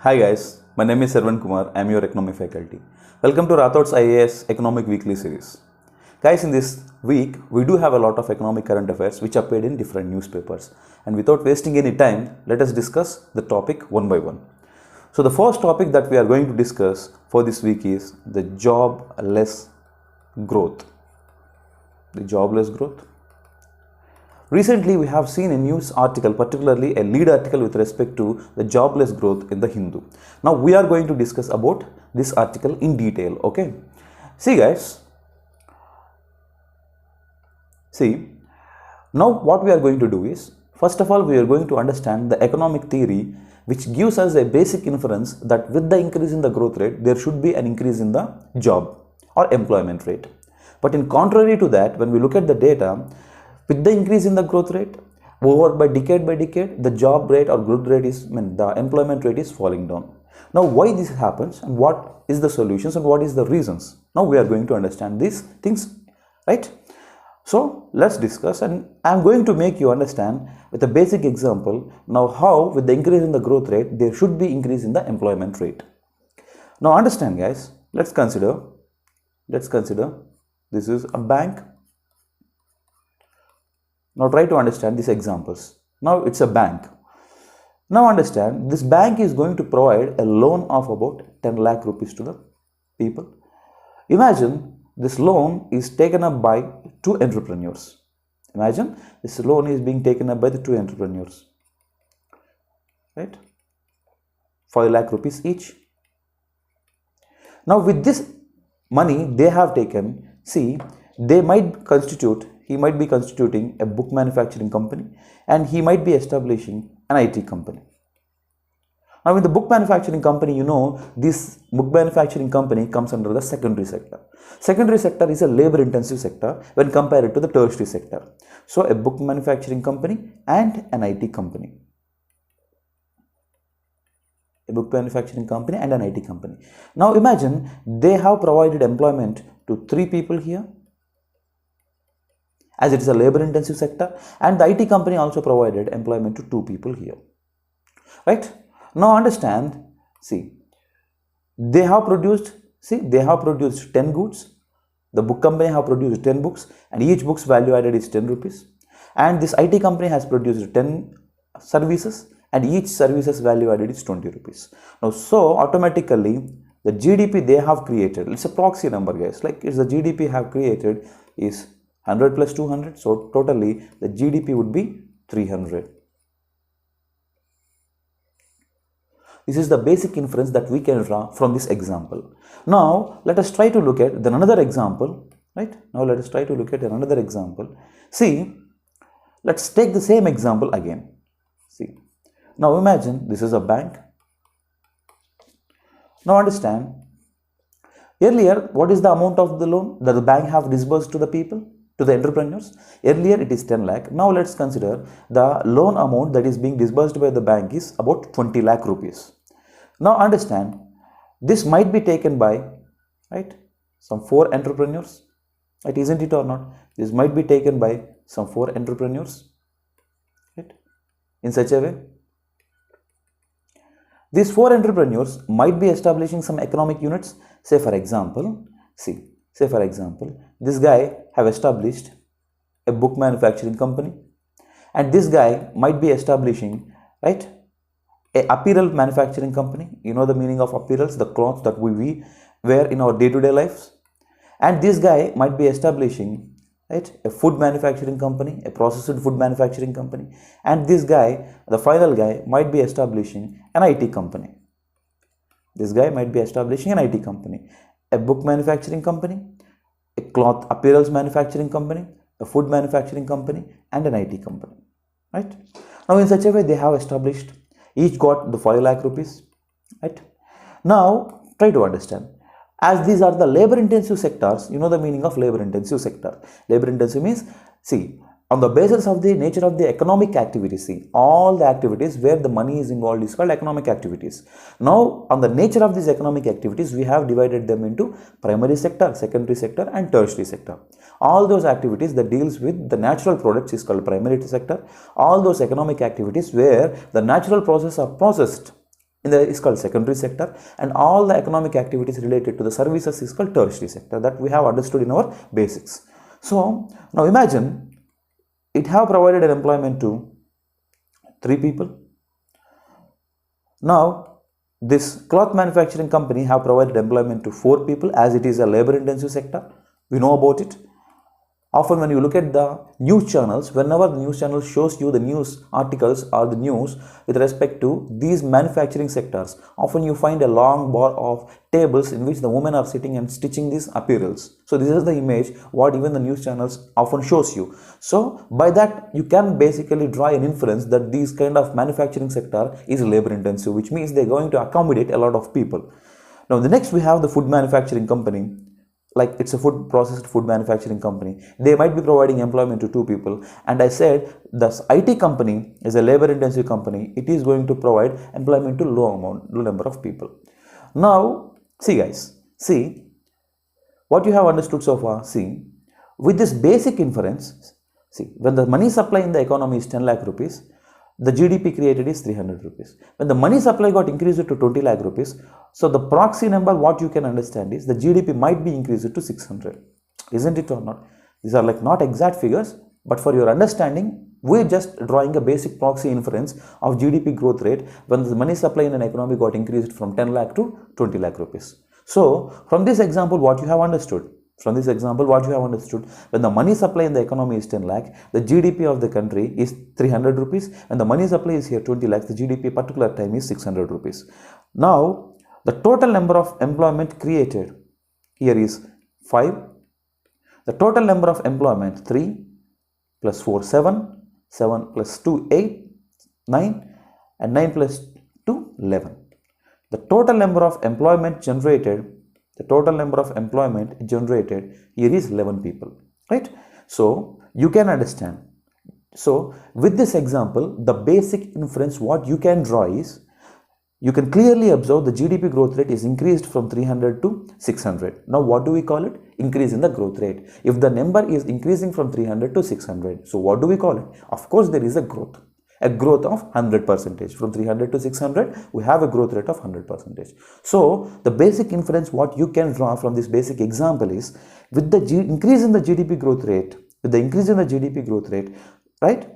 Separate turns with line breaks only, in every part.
Hi guys, my name is Sarvan Kumar. I am your economy faculty. Welcome to Rathod's IAS Economic Weekly Series. Guys, in this week, we do have a lot of economic current affairs which appeared in different newspapers. And without wasting any time, let us discuss the topic one by one. So the first topic that we are going to discuss for this week is the jobless growth. The jobless growth. Recently, we have seen a news article, particularly a lead article with respect to the jobless growth in the Hindu. Now, we are going to discuss about this article in detail, okay? See guys, now what we are going to do is, first of all, we are going to understand the economic theory which gives us a basic inference that with the increase in the growth rate, there should be an increase in the job or employment rate. But in contrary to that, when we look at the data, with the increase in the growth rate, by decade, the job rate or growth rate is, the employment rate is falling down. Now, why this happens and what is the solutions and what is the reasons? Now, we are going to understand these things, right? So, let's discuss, and I am going to make you understand with a basic example now how with the increase in the growth rate, there should be increase in the employment rate. Now, understand guys, let's consider this is a bank. Now try to understand these examples. Now it's a bank. Now understand, this bank is going to provide a loan of about 10 lakh rupees to the people. Imagine this loan is taken up by two entrepreneurs. Imagine this loan is being taken up by the two entrepreneurs. Right? 5 lakh rupees each. Now with this money they have taken, see, he might be constituting a book manufacturing company, and he might be establishing an IT company. Now in the book manufacturing company, this book manufacturing company comes under the secondary sector. Secondary sector is a labor intensive sector when compared to the tertiary sector. So a book manufacturing company and an IT company. A book manufacturing company and an IT company. Now imagine they have provided employment to 3 people here, as it is a labor intensive sector, and the IT company also provided employment to 2 people here, right? Now understand, they have produced 10 goods. The book company have produced 10 books, and each book's value added is 10 rupees, and this IT company has produced 10 services, and each service's value added is 20 rupees. Now so automatically the GDP they have created, it's a proxy number guys, like it's the GDP have created is 100 plus 200, so totally the GDP would be 300. This is the basic inference that we can draw from this example. Now let us try to look at another example, right? Now let us try to look at another example. See, let's take the same example again. See, now imagine this is a bank. Now understand, earlier what is the amount of the loan that the bank have disbursed to the people? To the entrepreneurs? Earlier it is 10 lakh. Now let's consider the loan amount that is being disbursed by the bank is about 20 lakh rupees. Now understand, this might be taken by, right, some 4 entrepreneurs, right, isn't it or not? This might be taken by some 4 entrepreneurs, right, in such a way. These 4 entrepreneurs might be establishing some economic units. Say for example, this guy have established a book manufacturing company, and this guy might be establishing, right, a apparel manufacturing company. You know the meaning of apparels, the clothes that we wear in our day-to-day lives. And this guy might be establishing, right, a food manufacturing company, a processed food manufacturing company. And this guy, the final guy, might be establishing an IT company. This guy might be establishing an IT company, a book manufacturing company, a cloth apparels manufacturing company, a food manufacturing company, and an IT company, right? Now in such a way they have established, each got the 5 lakh rupees, right? Now try to understand, as these are the labor intensive sectors, you know the meaning of labor intensive sector. Labor intensive means, see, on the basis of the nature of the economic activities, see, all the activities where the money is involved is called economic activities. Now, on the nature of these economic activities, we have divided them into primary sector, secondary sector, and tertiary sector. All those activities that deals with the natural products is called primary sector. All those economic activities where the natural processes are processed in the is called secondary sector, and all the economic activities related to the services is called tertiary sector, that we have understood in our basics. So now imagine it have provided an employment to 3 people. Now this cloth manufacturing company have provided employment to 4 people, as it is a labor intensive sector. We know about it. Often when you look at the news channels, whenever the news channel shows you the news articles or the news with respect to these manufacturing sectors, often you find a long bar of tables in which the women are sitting and stitching these apparels. So this is the image what even the news channels often shows you. So by that you can basically draw an inference that this kind of manufacturing sector is labor intensive, which means they're going to accommodate a lot of people. Now the next we have the food manufacturing company. Like it's a processed food manufacturing company. They might be providing employment to 2 people, and I said this IT company is a labor intensive company. It is going to provide employment to low number of people. Now see guys, see what you have understood so far. See, with this basic inference, see, when the money supply in the economy is 10 lakh rupees, the GDP created is 300 rupees. When the money supply got increased to 20 lakh rupees, so the proxy number what you can understand is the GDP might be increased to 600. Isn't it or not? These are like not exact figures, but for your understanding, we're just drawing a basic proxy inference of GDP growth rate when the money supply in an economy got increased from 10 lakh to 20 lakh rupees. So from this example, what you have understood? From this example, what you have understood, when the money supply in the economy is 10 lakh, the GDP of the country is 300 rupees, and the money supply is here 20 lakh, the GDP particular time is 600 rupees. Now, the total number of employment created here is 5. The total number of employment 3 plus 4, 7, 7 plus 2, 8, 9, and 9 plus 2, 11. The total number of employment generated here is 11 people, right? So you can understand. So with this example, the basic inference what you can draw is, you can clearly observe the GDP growth rate is increased from 300 to 600. Now what do we call it? Increase in the growth rate. If the number is increasing from 300 to 600, so what do we call it? Of course there is a growth of 100%. From 300 to 600, we have a growth rate of 100%. So the basic inference what you can draw from this basic example is, with the increase in the GDP growth rate, right,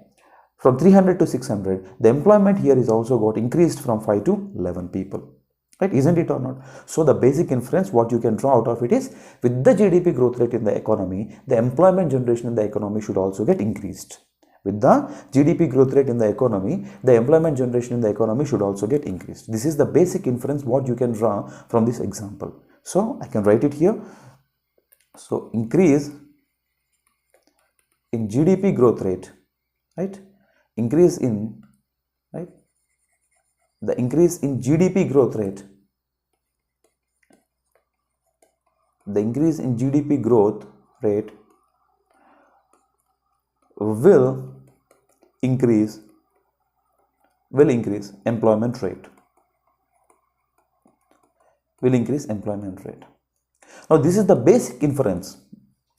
from 300 to 600, the employment here is also got increased from 5 to 11 people. Right, isn't it or not? So the basic inference what you can draw out of it is, with the GDP growth rate in the economy, the employment generation in the economy should also get increased. With the GDP growth rate in the economy, the employment generation in the economy should also get increased. This is the basic inference what you can draw from this example. So I can write it here. So increase in GDP growth rate, right? The increase in GDP growth rate, will increase employment rate. Now this is the basic inference.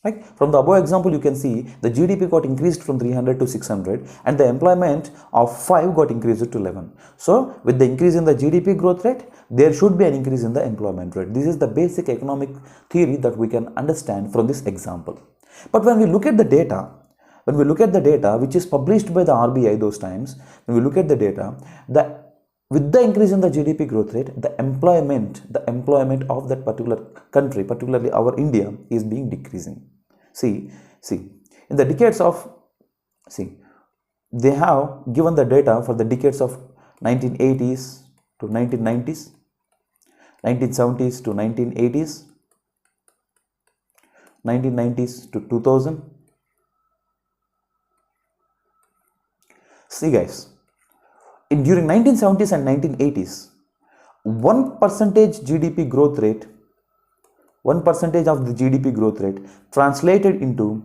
Right? From the above example, you can see the GDP got increased from 300 to 600, and the employment of 5 got increased to 11. So with the increase in the GDP growth rate, there should be an increase in the employment rate. This is the basic economic theory that we can understand from this example. But when we look at the data, which is published by the RBI those times, when we look at the data, with the increase in the GDP growth rate, the employment of that particular country, particularly our India, is being decreasing. See, in the decades of, they have given the data for the decades of 1980s to 1990s, 1970s to 1980s, 1990s to 2000. See guys, during 1970s and 1980s, 1% GDP growth rate, 1% of the GDP growth rate translated into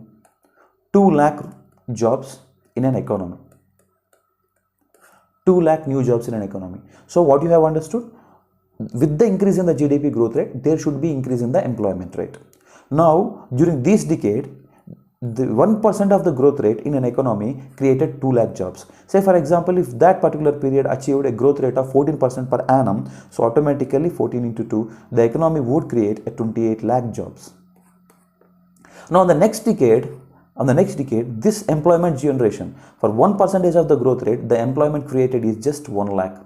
2 lakh jobs in an economy. 2 lakh new jobs in an economy. So what you have understood? With the increase in the GDP growth rate, there should be increase in the employment rate. Now, during this decade, the 1% of the growth rate in an economy created 2 lakh jobs. Say for example, if that particular period achieved a growth rate of 14% per annum, so automatically 14 into 2, the economy would create a 28 lakh jobs. Now on the next decade, this employment generation, for 1% of the growth rate, the employment created is just 1 lakh.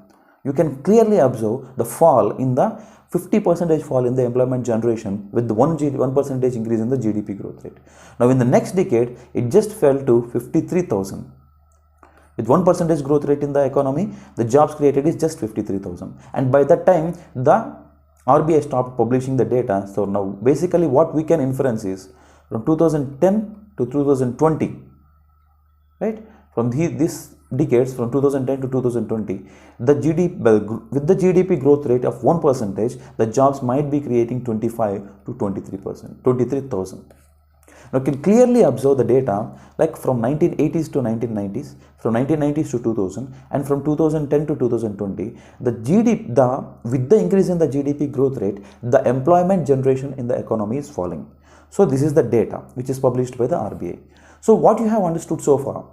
You can clearly observe the fall in the 50% fall in the employment generation with the 1% increase in the GDP growth rate. Now in the next decade, it just fell to 53,000. With 1% growth rate in the economy, the jobs created is just 53,000. And by that time, the RBI stopped publishing the data. So now basically what we can inference is from 2010 to 2020, right? From these decades, from 2010 to 2020, the with the GDP growth rate of 1%, the jobs might be creating 25 to 23%, 23,000. Now, you can clearly observe the data like from 1980s to 1990s, from 1990s to 2000, and from 2010 to 2020, with the increase in the GDP growth rate, the employment generation in the economy is falling. So this is the data which is published by the RBI. So what you have understood so far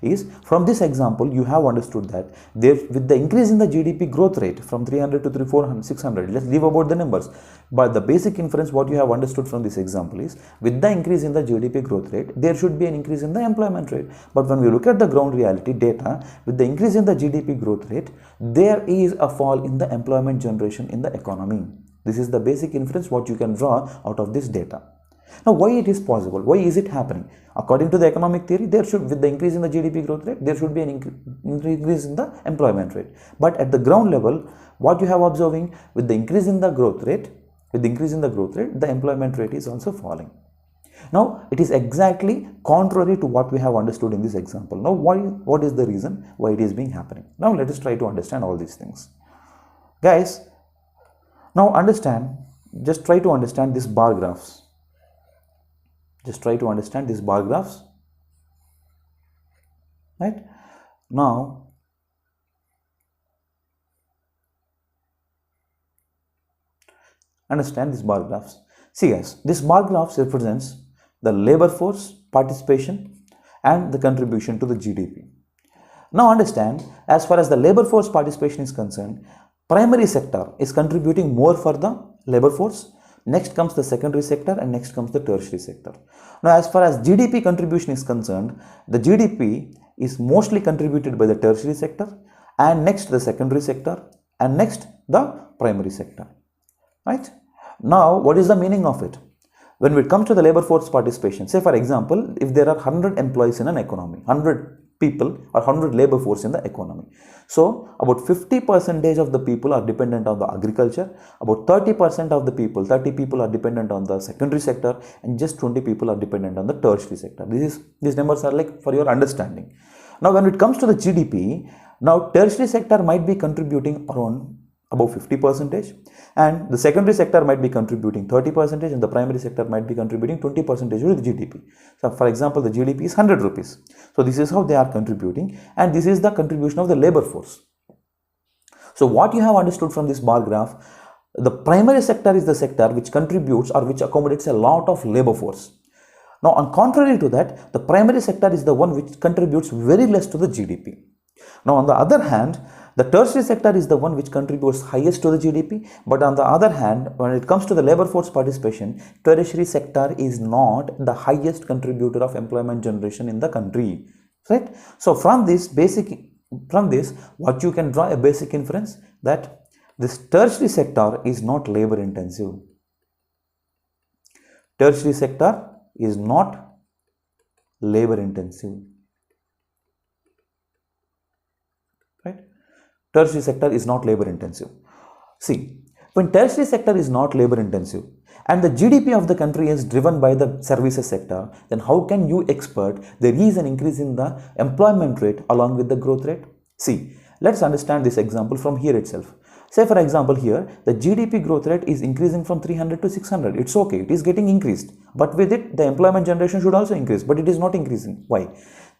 is, from this example, you have understood that with the increase in the GDP growth rate from 300 to 400, 600, let's leave about the numbers. But the basic inference what you have understood from this example is, with the increase in the GDP growth rate, there should be an increase in the employment rate. But when we look at the ground reality data, with the increase in the GDP growth rate, there is a fall in the employment generation in the economy. This is the basic inference what you can draw out of this data. Now, why it is possible? Why is it happening? According to the economic theory, with the increase in the GDP growth rate, there should be an increase in the employment rate. But at the ground level, what you have observing, with the increase in the growth rate, the employment rate is also falling. Now, it is exactly contrary to what we have understood in this example. Now, what is the reason why it is being happening? Now, let us try to understand all these things. Guys, now just try to understand these bar graphs. Right? Now, understand these bar graphs. See guys, this bar graphs represents the labor force participation and the contribution to the GDP. Now understand, as far as the labor force participation is concerned, primary sector is contributing more for the labor force. Next comes the secondary sector, and next comes the tertiary sector. Now, as far as GDP contribution is concerned, the GDP is mostly contributed by the tertiary sector, and next the secondary sector, and next the primary sector. Right? Now, what is the meaning of it? When it comes to the labor force participation, say for example, if there are 100 employees in an economy, 100 people or 100 labor force in the economy. So, about 50% of the people are dependent on the agriculture, about 30% of the people, 30 people are dependent on the secondary sector, and just 20 people are dependent on the tertiary sector. These numbers are like for your understanding. Now, when it comes to the GDP, now tertiary sector might be contributing around about 50%, and the secondary sector might be contributing 30%, and the primary sector might be contributing 20% to the GDP. So, for example, the GDP is 100 rupees. So, this is how they are contributing, and this is the contribution of the labor force. So, what you have understood from this bar graph, the primary sector is the sector which contributes or which accommodates a lot of labor force. Now, on contrary to that, the primary sector is the one which contributes very less to the GDP. Now, on the other hand, the tertiary sector is the one which contributes highest to the GDP, but on the other hand, when it comes to the labor force participation, tertiary sector is not the highest contributor of employment generation in the country, right? So from this, what you can draw a basic inference that this tertiary sector is not labor intensive. Tertiary sector is not labor intensive. Tertiary sector is not labor intensive. See, when tertiary sector is not labor intensive and the GDP of the country is driven by the services sector, then how can you expect there is an increase in the employment rate along with the growth rate? See, let's understand this example from here itself. Say for example here, the GDP growth rate is increasing from 300 to 600. It's okay, it is getting increased. But with it, the employment generation should also increase, but it is not increasing. Why?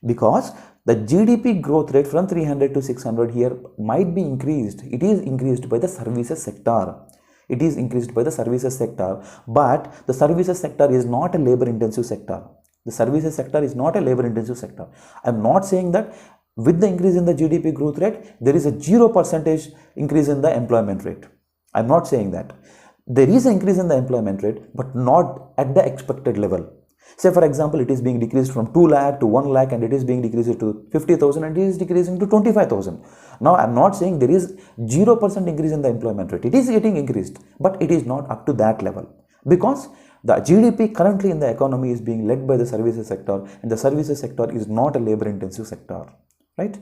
Because the GDP growth rate from 300 to 600 here might be increased. It is increased by the services sector. It is increased by the services sector, but the services sector is not a labor intensive sector. The services sector is not a labor intensive sector. I am not saying that with the increase in the GDP growth rate, there is a 0% increase in the employment rate. I am not saying that. There is an increase in the employment rate, but not at the expected level. Say for example, it is being decreased from 2 lakh to 1 lakh and it is being decreased to 50,000 and it is decreasing to 25,000. Now I am not saying there is 0% increase in the employment rate. It is getting increased, but it is not up to that level, because the GDP currently in the economy is being led by the services sector, and the services sector is not a labor intensive sector, right?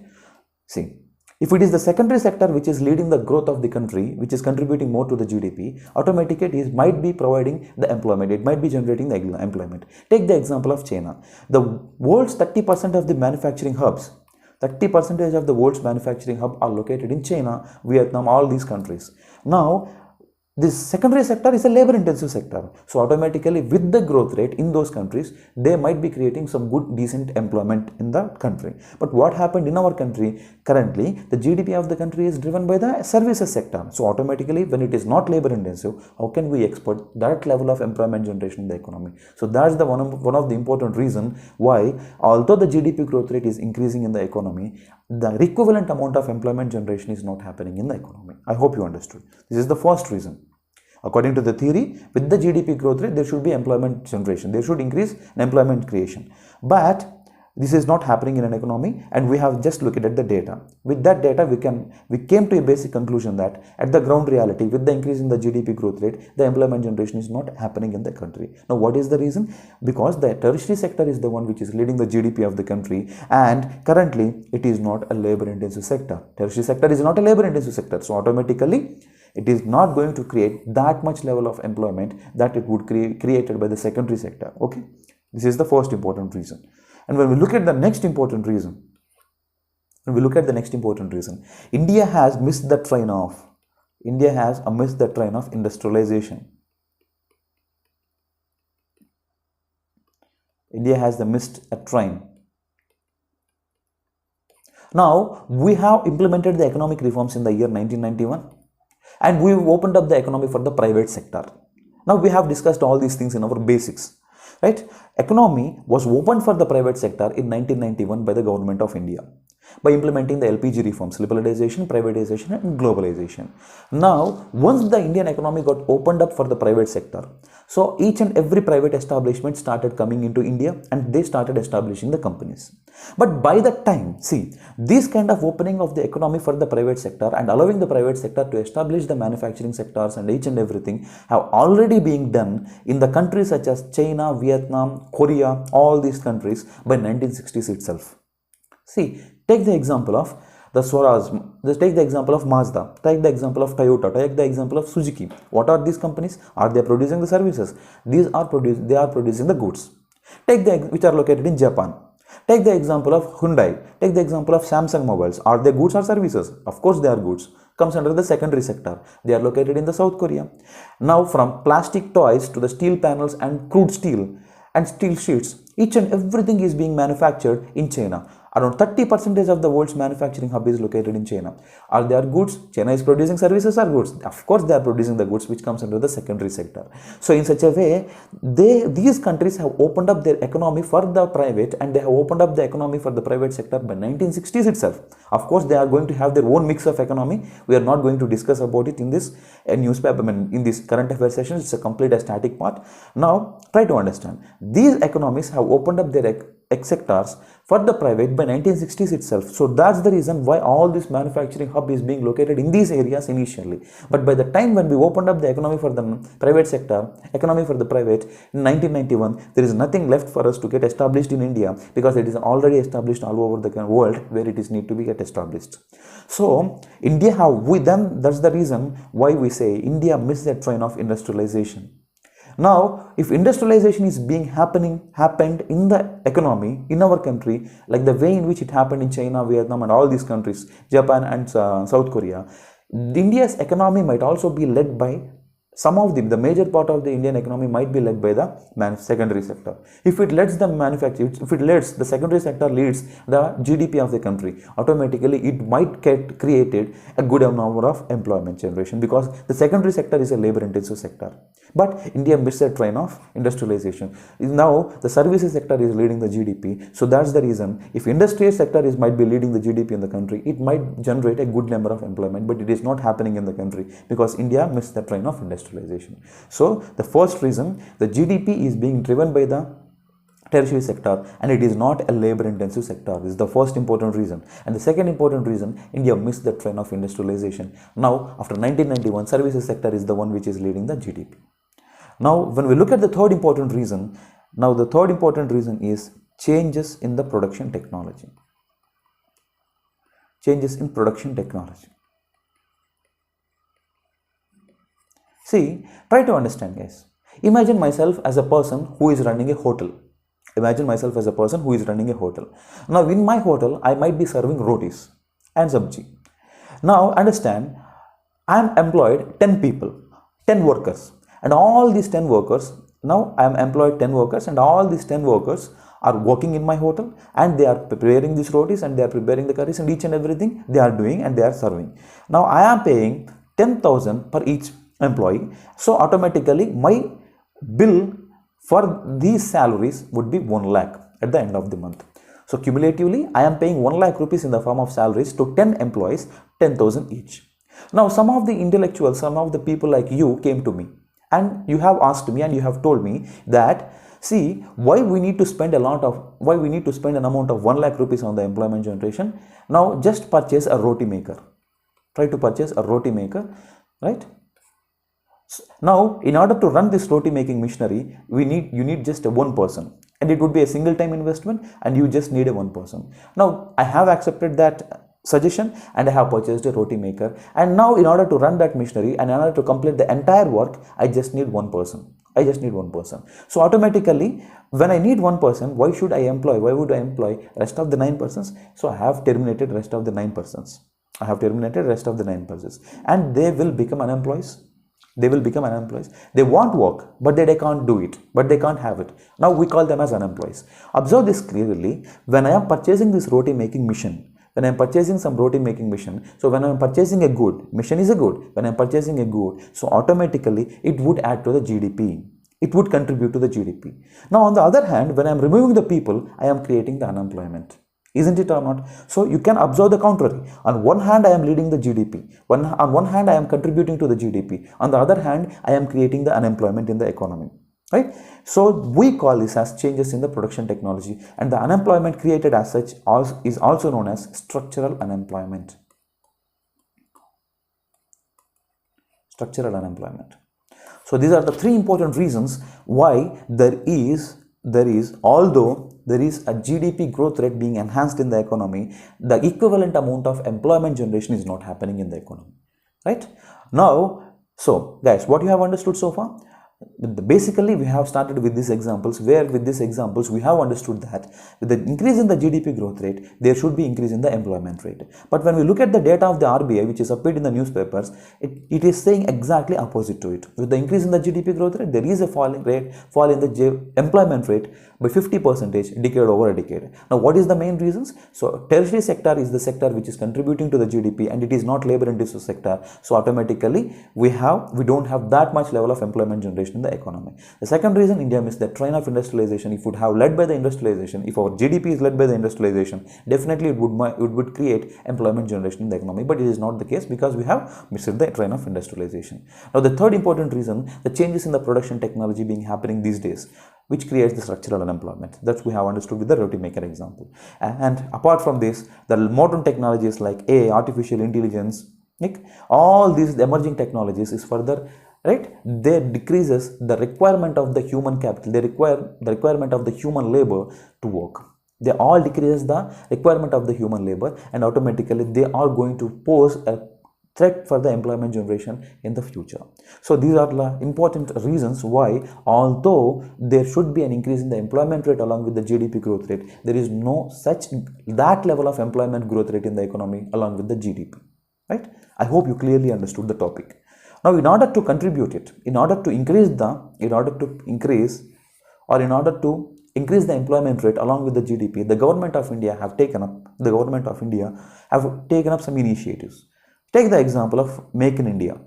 See, if it is the secondary sector which is leading the growth of the country, which is contributing more to the GDP, automatically it might be providing the employment, it might be generating the employment. Take the example of China. The world's 30% of the manufacturing hubs, 30% of the world's manufacturing hub are located in China, Vietnam, all these countries. Now, this secondary sector is a labor intensive sector. So automatically with the growth rate in those countries, they might be creating some good decent employment in the country. But what happened in our country currently, the GDP of the country is driven by the services sector. So automatically when it is not labor intensive, how can we expect that level of employment generation in the economy? So that's the one of the important reason why, although the GDP growth rate is increasing in the economy, the equivalent amount of employment generation is not happening in the economy. I hope you understood. This is the first reason. According to the theory, with the GDP growth rate, there should be employment generation. There should increase employment creation. But this is not happening in an economy, and we have just looked at the data. With that data, we came to a basic conclusion that at the ground reality, with the increase in the GDP growth rate, the employment generation is not happening in the country. Now, what is the reason? Because the tertiary sector is the one which is leading the GDP of the country, and currently it is not a labor-intensive sector. Tertiary sector is not a labor-intensive sector, so automatically it is not going to create that much level of employment that it would created by the secondary sector. Okay, this is the first important reason. And when we look at the next important reason, India has missed the train of industrialization. India has missed a train. Now, we have implemented the economic reforms in the year 1991, and we opened up the economy for the private sector. Now, we have discussed all these things in our basics, right? Economy was opened for the private sector in 1991 by the government of India by implementing the LPG reforms, liberalization, privatization and globalization. Now, once the Indian economy got opened up for the private sector, so each and every private establishment started coming into India and they started establishing the companies. But by that time, see, this kind of opening of the economy for the private sector and allowing the private sector to establish the manufacturing sectors and each and everything have already been done in the countries such as China, Vietnam, Korea, all these countries by 1960s itself. See, take the example of the Swaraj, just take the example of Mazda, take the example of Toyota, take the example of Suzuki. What are these companies? Are they producing the services? They are producing the goods. Take the which are located in Japan. Take the example of Hyundai. Take the example of Samsung mobiles. Are they goods or services? Of course they are goods. Comes under the secondary sector. They are located in the South Korea. Now, from plastic toys to the steel panels and crude steel and steel sheets, each and everything is being manufactured in China. Around 30% of the world's manufacturing hub is located in China. Are there goods? China is producing services or goods? Of course, they are producing the goods, which comes under the secondary sector. So, in such a way, these countries have opened up their economy for the private, and they have opened up the economy for the private sector by 1960s itself. Of course, they are going to have their own mix of economy. We are not going to discuss about it in this newspaper, in this current affairs session. It's a complete static part. Now, try to understand. These economies have opened up their sectors for the private by 1960s itself. So that's the reason why all this manufacturing hub is being located in these areas initially. But by the time when we opened up the economy for the private sector, economy for the private in 1991, there is nothing left for us to get established in India, because it is already established all over the world where it is need to be get established. So India that's the reason why we say India missed the train of industrialization. Now, if industrialization is happened in the economy in our country, like the way in which it happened in China, Vietnam and all these countries, Japan and South Korea, India's economy might also be led by some of the major part of the Indian economy might be led by the secondary sector. If it lets the manufacturing, if it lets the secondary sector leads the GDP of the country, automatically it might get created a good number of employment generation, because the secondary sector is a labor intensive sector. But India missed a train of industrialization. Now the services sector is leading the GDP, so that's the reason if industrial sector might be leading the GDP in the country, it might generate a good number of employment, but it is not happening in the country because India missed the train of industrialization. So the first reason, the GDP is being driven by the tertiary sector and it is not a labor intensive sector. This is the first important reason. And the second important reason, India missed the trend of industrialization. Now after 1991, services sector is the one which is leading the GDP. Now when we look at the third important reason, now the third important reason is changes in the production technology. Changes in production technology. See, try to understand, guys. Imagine myself as a person who is running a hotel. Imagine myself as a person who is running a hotel. Now in my hotel, I might be serving rotis and sabji. Now understand, I am employed 10 people, 10 workers, and all these 10 workers, now I am employed 10 workers and all these 10 workers are working in my hotel and they are preparing these rotis and they are preparing the curries and each and everything they are doing and they are serving. Now I am paying 10,000 per each employee, so automatically my bill for these salaries would be 1 lakh at the end of the month. So cumulatively I am paying 1 lakh rupees in the form of salaries to 10 employees, 10,000 each. Now some of the intellectuals, some of the people like you came to me and you have asked me and you have told me that, see, why we need to spend an amount of 1 lakh rupees on the employment generation. Now just purchase a roti maker. Try to purchase a roti maker, right? Now in order to run this roti making machinery, you need just one person, and it would be a single time investment and you just need a one person. Now I have accepted that suggestion and I have purchased a roti maker, and now in order to run that machinery and in order to complete the entire work, I just need one person. So automatically when I need one person, why would I employ rest of the 9 persons? So I have terminated rest of the 9 persons. And they will become unemployees. They want work, but they can't do it, but they can't have it. Now we call them as unemployees. Observe this clearly. When I am purchasing this roti making machine, when I am purchasing some roti making machine, so when I am purchasing a good, machine is a good, when I am purchasing a good, so automatically it would add to the GDP. It would contribute to the GDP. Now on the other hand, when I am removing the people, I am creating the unemployment. Isn't it or not? So you can observe the contrary. On one hand, I am leading the GDP. On one hand, I am contributing to the GDP. On the other hand, I am creating the unemployment in the economy. Right? So we call this as changes in the production technology, and the unemployment created as such is also known as structural unemployment. So these are the 3 important reasons why although there is a GDP growth rate being enhanced in the economy, the equivalent amount of employment generation is not happening in the economy. Right? Now, so guys, what you have understood so far? Basically, we have started with these examples, where with these examples we have understood that with the increase in the GDP growth rate, there should be increase in the employment rate. But when we look at the data of the RBI, which is appeared in the newspapers, it is saying exactly opposite to it. With the increase in the GDP growth rate, there is a fall in the employment rate by 50% decade over decade. Now, what is the main reasons? So, tertiary sector is the sector which is contributing to the GDP, and it is not labor intensive sector. So, automatically we don't have that much level of employment generation in the economy. The second reason, India missed the train of industrialization. If it would have led by the industrialization, if our GDP is led by the industrialization, definitely it would create employment generation in the economy. But it is not the case because we have missed the train of industrialization. Now, the third important reason, the changes in the production technology being happening these days, which creates the structural unemployment. That we have understood with the roti maker example. And apart from this, the modern technologies like AI, artificial intelligence, all these emerging technologies is further, right, they decreases the requirement of the human capital. They require the requirement of the human labor to work. They all decrease the requirement of the human labor, and automatically they are going to pose a threat for the employment generation in the future. So these are the important reasons why, although there should be an increase in the employment rate along with the GDP growth rate, there is no that level of employment growth rate in the economy along with the GDP. Right? I hope you clearly understood the topic. Now, in order to contribute it, in order to increase the employment rate along with the GDP, the government of India have taken up some initiatives. Take the example of Make in India.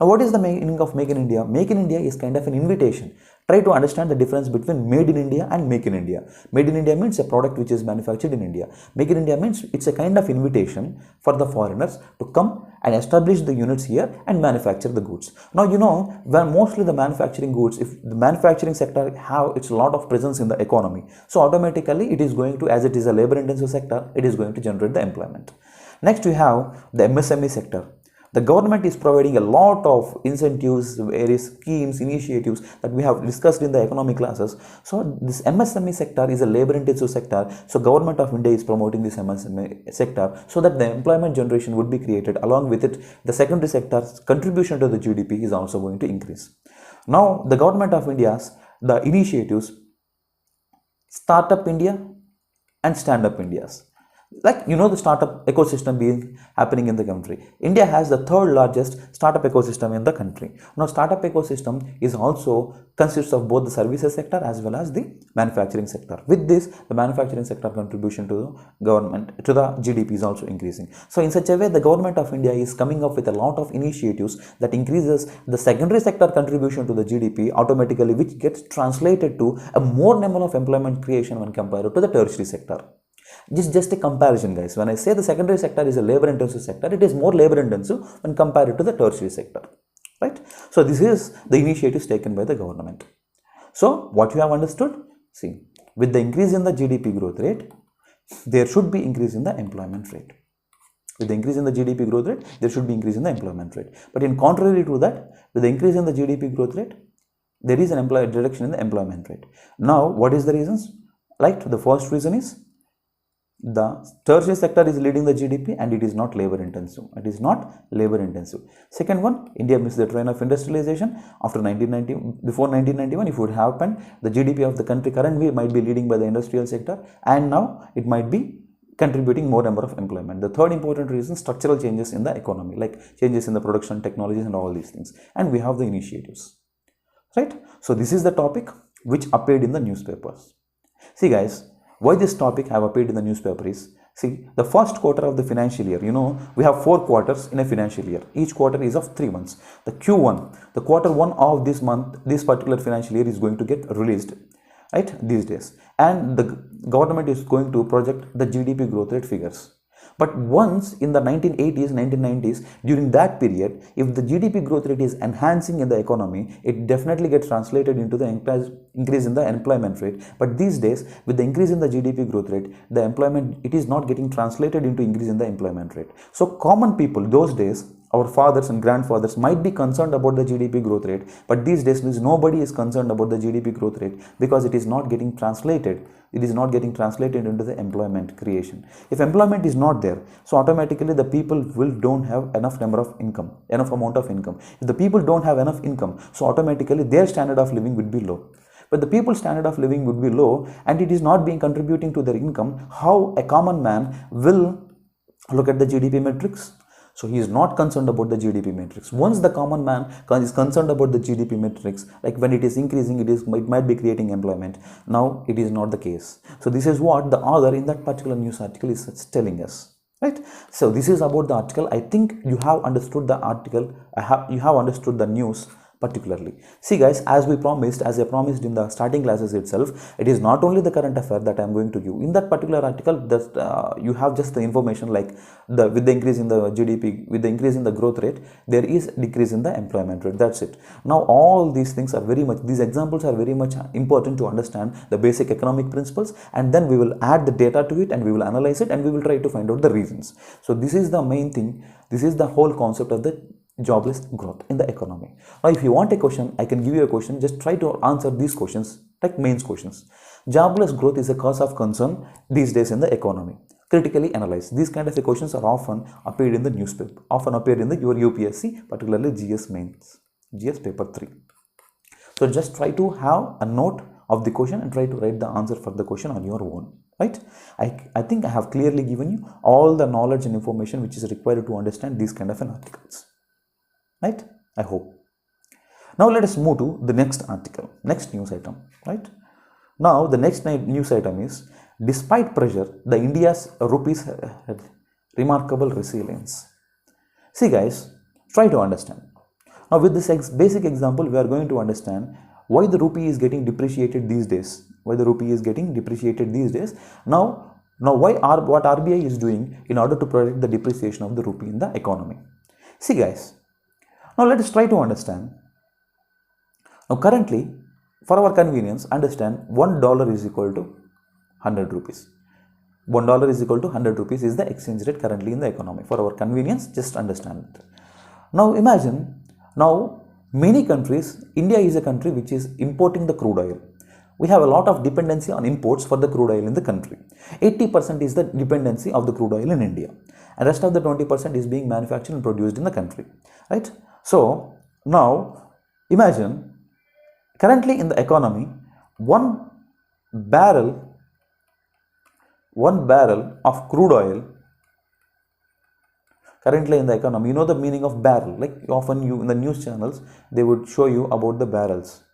Now, what is the meaning of Make in India? Make in India is kind of an invitation. Try to understand the difference between Made in India and Make in India. Made in India means a product which is manufactured in India. Make in India means it's a kind of invitation for the foreigners to come and establish the units here and manufacture the goods. Now, when mostly the manufacturing goods, if the manufacturing sector have its a lot of presence in the economy, so automatically it is going to, as it is a labor intensive sector, it is going to generate the employment. Next, we have the MSME sector. The government is providing a lot of incentives, various schemes, initiatives that we have discussed in the economic classes. So this MSME sector is a labor intensive sector. So government of India is promoting this MSME sector so that the employment generation would be created. Along with it, the secondary sector's contribution to the GDP is also going to increase. Now, the government of India's the initiatives Startup India and Stand Up India's. Like the startup ecosystem being happening in the country. India has the third largest startup ecosystem in the country. Now, startup ecosystem is also consists of both the services sector as well as the manufacturing sector. With this, the manufacturing sector contribution to the government, to the GDP is also increasing. So, in such a way, the government of India is coming up with a lot of initiatives that increases the secondary sector contribution to the GDP automatically, which gets translated to a more number of employment creation when compared to the tertiary sector. Just a comparison, guys. When I say the secondary sector is a labor intensive sector, it is more labor intensive when compared to the tertiary sector, right? So this is the initiatives taken by the government. So what you have understood? See, with the increase in the GDP growth rate, there should be increase in the employment rate. With the increase in the GDP growth rate, there should be increase in the employment rate. But in contrary to that, with the increase in the GDP growth rate, there is an reduction in the employment rate. Now, what is the reasons? Like the first reason is the tertiary sector is leading the GDP and it is not labor intensive. It is not labor intensive. Second one, India missed the train of industrialization after 1990. Before 1991, if it would have happened, the GDP of the country currently might be leading by the industrial sector, and now it might be contributing more number of employment. The third important reason, structural changes in the economy, like changes in the production technologies and all these things. And we have the initiatives, right? So this is the topic which appeared in the newspapers. See, guys, why this topic have appeared in the newspaper is, see, the first quarter of the financial year, we have 4 quarters in a financial year. Each quarter is of 3 months. The Q1, the quarter 1 of this month, this particular financial year is going to get released, right, these days. And the government is going to project the GDP growth rate figures. But once in the 1980s, 1990s, during that period, if the GDP growth rate is enhancing in the economy, it definitely gets translated into the increase in the employment rate. But these days, with the increase in the GDP growth rate, the employment, it is not getting translated into increase in the employment rate. So common people, those days, our fathers and grandfathers might be concerned about the GDP growth rate, but these days nobody is concerned about the GDP growth rate because it is not getting translated. It is not getting translated into the employment creation. If employment is not there, so automatically the people don't have enough amount of income. If the people don't have enough income, so automatically their standard of living would be low. But the people's standard of living would be low and it is not being contributing to their income, how a common man will look at the GDP metrics? So he is not concerned about the GDP metrics. Once the common man is concerned about the GDP metrics, like when it is increasing, it might be creating employment. Now it is not the case. So this is what the author in that particular news article is telling us, right? So this is about the article. I think you have understood the article. You have understood the news particularly. See, guys, as I promised in the starting classes itself, it is not only the current affair that I am going to give. In that particular article, that you have just the information like with the increase in the GDP, with the increase in the growth rate, there is decrease in the employment rate. That's it. Now, all these things are these examples are very much important to understand the basic economic principles, and then we will add the data to it and we will analyze it and we will try to find out the reasons. So this is the main thing. This is the whole concept of the jobless growth in the economy. Now, if you want a question, I can give you a question. Just try to answer these questions, like mains questions. Jobless growth is a cause of concern these days in the economy. Critically analyze. These kind of questions are often appeared in the newspaper, often appeared in your UPSC, particularly GS mains, GS paper 3. So just try to have a note of the question and try to write the answer for the question on your own. right? I think I have clearly given you all the knowledge and information which is required to understand these kind of an articles, right? I hope. Now let us move to the next article, next news item, right? Now the next news item is, despite pressure, the India's rupees had remarkable resilience. See guys, try to understand. Now with this basic example, we are going to understand why the rupee is getting depreciated these days. Why the rupee is getting depreciated these days. Now what RBI is doing in order to protect the depreciation of the rupee in the economy. See guys, now let us try to understand. Now currently, for our convenience, understand $1 is equal to 100 rupees. $1 is equal to 100 rupees is the exchange rate currently in the economy. For our convenience, just understand it. Now imagine, now many countries, India is a country which is importing the crude oil. We have a lot of dependency on imports for the crude oil in the country. 80% is the dependency of the crude oil in India, and rest of the 20% is being manufactured and produced in the country, right? So now imagine, currently in the economy, one barrel of crude oil currently in the economy, you know the meaning of barrel, like often you in the news channels they would show you about the barrels.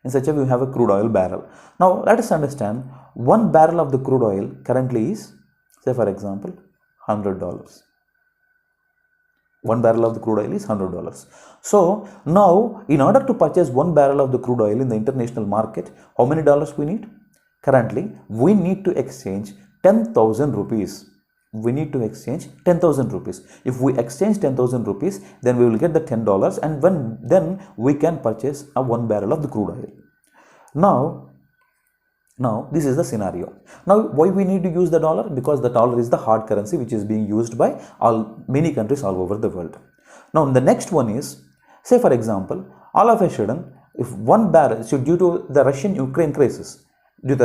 In such a way, you have a crude oil barrel. Now let us understand, one barrel of the crude oil currently is, say for example, $100. One barrel of the crude oil is $100. So now in order to purchase one barrel of the crude oil in the international market, how many dollars we need? Currently we need to exchange 10,000 rupees. We need to exchange 10,000 rupees. If we exchange 10,000 rupees, then we will get the $10, and then we can purchase a one barrel of the crude oil. Now this is the scenario. Now why we need to use the dollar? Because the dollar is the hard currency which is being used by many countries all over the world. Now the next one is, say for example, all of a sudden, if one barrel, so due to the Russian-Ukraine crisis, the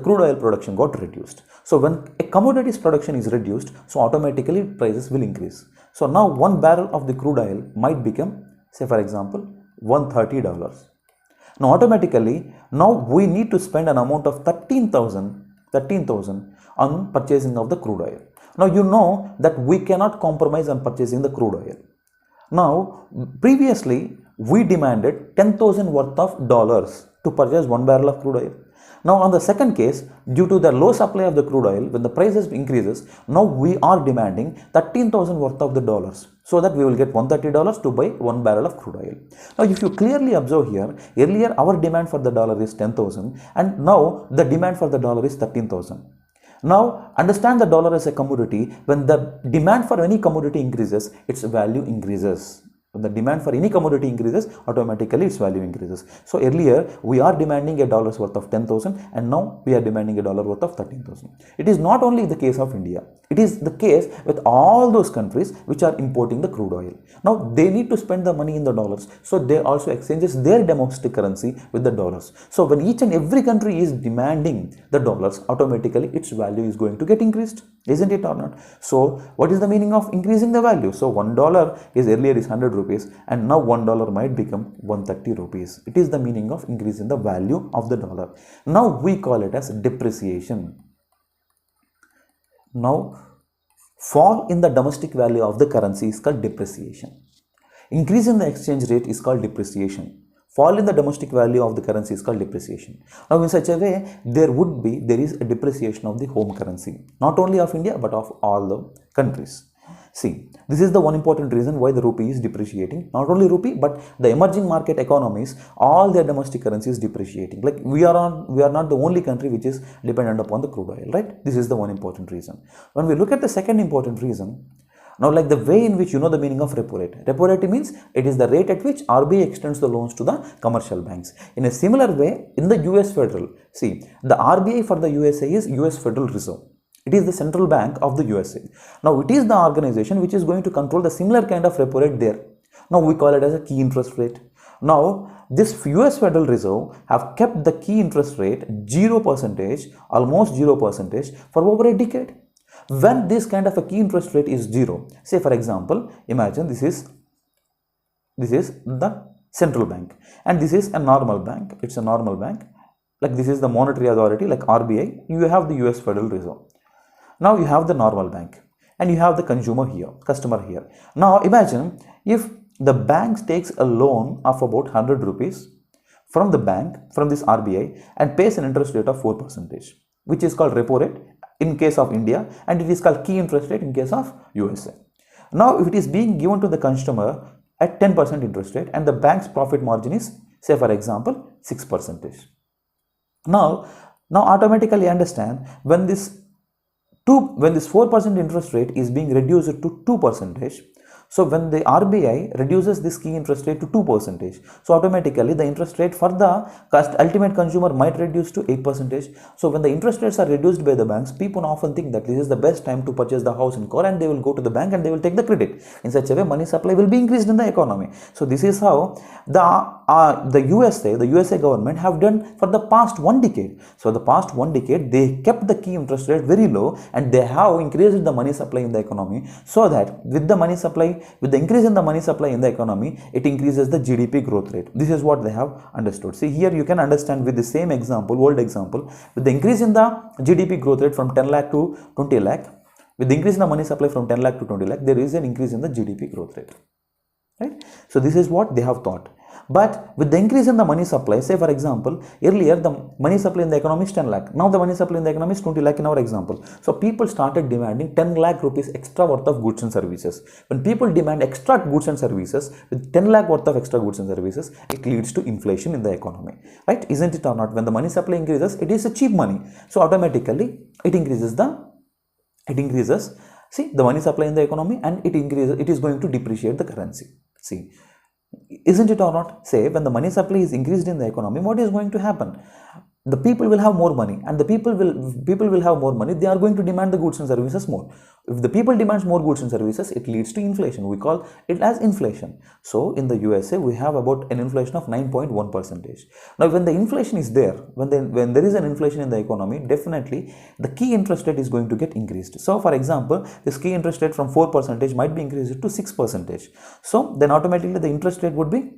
crude oil production got reduced. So when a commodities production is reduced, so automatically prices will increase. So now one barrel of the crude oil might become, say for example, $130. Now automatically, now we need to spend an amount of 13,000 on purchasing of the crude oil. Now you know that we cannot compromise on purchasing the crude oil. Now previously we demanded 10,000 worth of dollars to purchase one barrel of crude oil. Now on the second case, due to the low supply of the crude oil, when the prices increases, now we are demanding 13,000 worth of the dollars, so that we will get $130 to buy one barrel of crude oil. Now if you clearly observe here, earlier our demand for the dollar is 10,000 and now the demand for the dollar is 13,000. Now understand the dollar as a commodity. When the demand for any commodity increases, its value increases. When the demand for any commodity increases, automatically its value increases. So earlier we are demanding a dollar's worth of 10,000 and now we are demanding a dollar worth of 13,000. It is not only the case of India. It is the case with all those countries which are importing the crude oil. Now they need to spend the money in the dollars, so they also exchanges their domestic currency with the dollars. So when each and every country is demanding the dollars, automatically its value is going to get increased, isn't it or not? So what is the meaning of increasing the value? So $1 is earlier is 100 rupees and now $1 might become 130 rupees. It is the meaning of increasing the value of the dollar. Now we call it as depreciation. Now fall in the domestic value of the currency is called depreciation. Increase in the exchange rate is called depreciation. Fall in the domestic value of the currency is called depreciation. Now in such a way, there is a depreciation of the home currency, not only of India but of all the countries. See, this is the one important reason why the rupee is depreciating. Not only rupee, but the emerging market economies, all their domestic currency is depreciating. Like we are not the only country which is dependent upon the crude oil, right? This is the one important reason. When we look at the second important reason, now like the way in which you know the meaning of repo rate. Repo rate means it is the rate at which RBI extends the loans to the commercial banks. In a similar way, in the US Federal, see, the RBI for the USA is US Federal Reserve. It is the central bank of the USA. Now it is the organization which is going to control the similar kind of repo rate there. Now we call it as a key interest rate. Now this US Federal Reserve have kept the key interest rate 0%, almost 0% for over a decade. When this kind of a key interest rate is 0, say for example, imagine this is the central bank, and this is a normal bank. It's a normal bank. Like this is the monetary authority, like RBI. You have the US Federal Reserve. Now you have the normal bank, and you have the customer here. Now imagine if the bank takes a loan of about 100 rupees from the bank, from this RBI, and pays an interest rate of 4%, which is called repo rate in case of India, and it is called key interest rate in case of USA. Now if it is being given to the customer at 10% interest rate, and the bank's profit margin is, say for example, 6%. Now automatically understand, when this 4% interest rate is being reduced to 2%, so when the RBI reduces this key interest rate to 2%, so automatically the interest rate for the ultimate consumer might reduce to 8%. So when the interest rates are reduced by the banks, people often think that this is the best time to purchase the house and car, and they will go to the bank and they will take the credit. In such a way, money supply will be increased in the economy. So this is how the USA government have done for the past 1 decade. So the past 1 decade, they kept the key interest rate very low, and they have increased the money supply in the economy, so that with the increase in the money supply in the economy, it increases the GDP growth rate. This is what they have understood. See, here you can understand with the same example, world example, with the increase in the GDP growth rate from 10 lakh to 20 lakh, with the increase in the money supply from 10 lakh to 20 lakh, there is an increase in the GDP growth rate. Right? So this is what they have thought. But with the increase in the money supply, say for example, earlier the money supply in the economy is 10 lakh. Now the money supply in the economy is 20 lakh in our example. So people started demanding 10 lakh rupees extra worth of goods and services. When people demand extra goods and services, with 10 lakh worth of extra goods and services, it leads to inflation in the economy. Right? Isn't it or not? When the money supply increases, it is a cheap money. So automatically it increases see the money supply in the economy, and it is going to depreciate the currency. See, isn't it or not? Say, when the money supply is increased in the economy, what is going to happen? The people will have more money, and the people will have more money. They are going to demand the goods and services more. If the people demands more goods and services, it leads to inflation. We call it as inflation. So in the USA, we have about an inflation of 9.1%. Now, when the inflation is there, when there is an inflation in the economy, definitely the key interest rate is going to get increased. So for example, this key interest rate from 4% might be increased to 6%. So then automatically the interest rate would be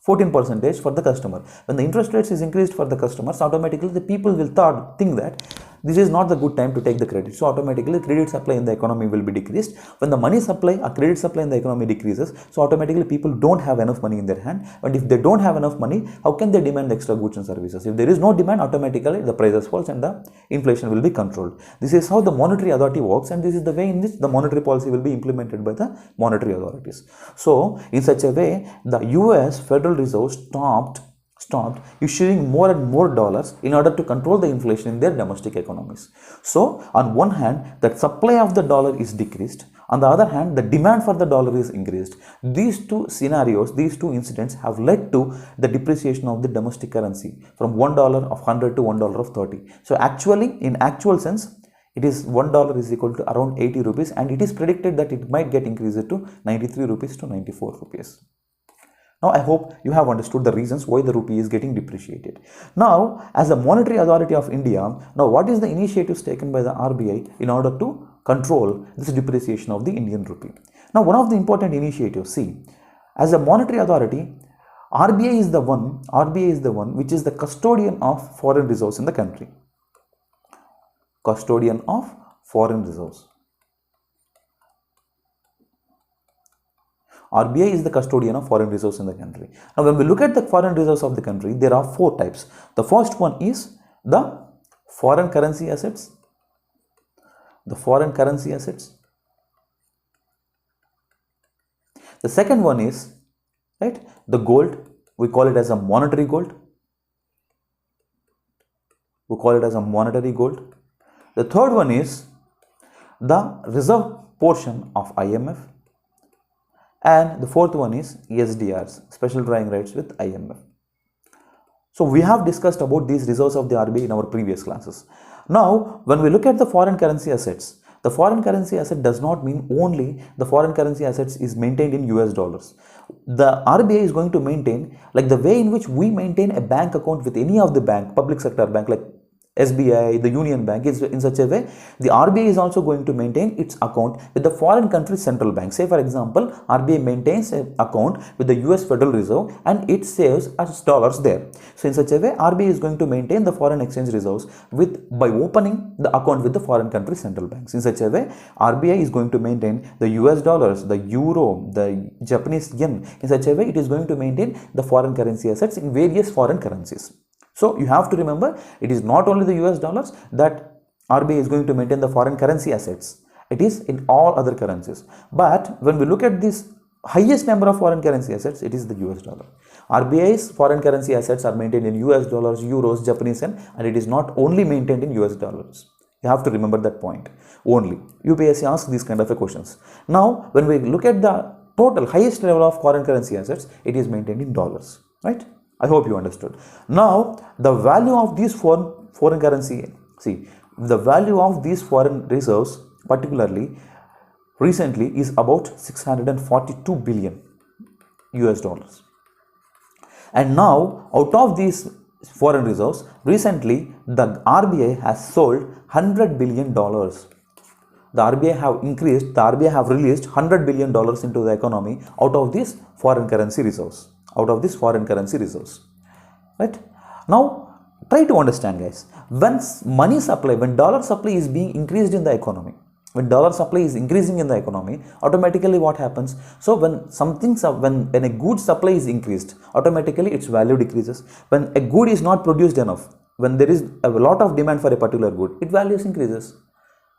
14% for the customer. When the interest rates is increased for the customers, automatically the people will think that this is not the good time to take the credit. So automatically credit supply in the economy will be decreased. When the money supply or credit supply in the economy decreases, so automatically people don't have enough money in their hand. And if they don't have enough money, how can they demand extra goods and services? If there is no demand, automatically the prices falls and the inflation will be controlled. This is how the monetary authority works, and this is the way in which the monetary policy will be implemented by the monetary authorities. So in such a way, the US Federal Reserve stopped issuing more and more dollars in order to control the inflation in their domestic economies. So on one hand, the supply of the dollar is decreased. On the other hand, the demand for the dollar is increased. These two scenarios, these two incidents have led to the depreciation of the domestic currency from $1 of 100 to $1 of 30. So actually, in actual sense, it is $1 is equal to around 80 rupees, and it is predicted that it might get increased to 93 rupees to 94 rupees. Now, I hope you have understood the reasons why the rupee is getting depreciated. Now, as the monetary authority of India, now what is the initiatives taken by the RBI in order to control this depreciation of the Indian rupee? Now, one of the important initiatives, see, as a monetary authority, RBI is the one which is the custodian of foreign reserves in the country. Custodian of foreign reserves. RBI is the custodian of foreign reserves in the country. Now, when we look at the foreign reserves of the country, there are 4 types. The first one is the foreign currency assets. The foreign currency assets. The second one is, right, the gold. We call it as a monetary gold. We call it as a monetary gold. The third one is the reserve portion of IMF. And the fourth one is SDRs, special drawing rights with IMF. So we have discussed about these reserves of the RBI in our previous classes. Now, when we look at the foreign currency assets, the foreign currency asset does not mean only the foreign currency assets is maintained in US dollars. The RBI is going to maintain, like the way in which we maintain a bank account with any of the public sector bank like SBI, the Union Bank, is in such a way, the RBI is also going to maintain its account with the foreign country's central bank. Say for example, RBI maintains an account with the US Federal Reserve and it saves as dollars there. So in such a way, RBI is going to maintain the foreign exchange reserves by opening the account with the foreign country's central banks. In such a way, RBI is going to maintain the US dollars, the euro, the Japanese yen. In such a way, it is going to maintain the foreign currency assets in various foreign currencies. So you have to remember, it is not only the US dollars that RBI is going to maintain the foreign currency assets. It is in all other currencies. But when we look at this highest number of foreign currency assets, it is the US dollar. RBI's foreign currency assets are maintained in US dollars, euros, Japanese yen, and it is not only maintained in US dollars. You have to remember that point only. UPSC asks these kind of questions. Now, when we look at the total highest level of foreign currency assets, it is maintained in dollars, right? I hope you understood. Now, the value of these foreign currency, the value of these foreign reserves, particularly recently, is about 642 billion US dollars. And now, out of these foreign reserves, recently the RBI has sold $100 billion. The RBI have released $100 billion into the economy out of these foreign currency reserves. Right? Now, try to understand, guys. When dollar supply is being increased in the economy, when dollar supply is increasing in the economy, automatically what happens? So when a good supply is increased, automatically its value decreases. When a good is not produced enough, when there is a lot of demand for a particular good, its values increases.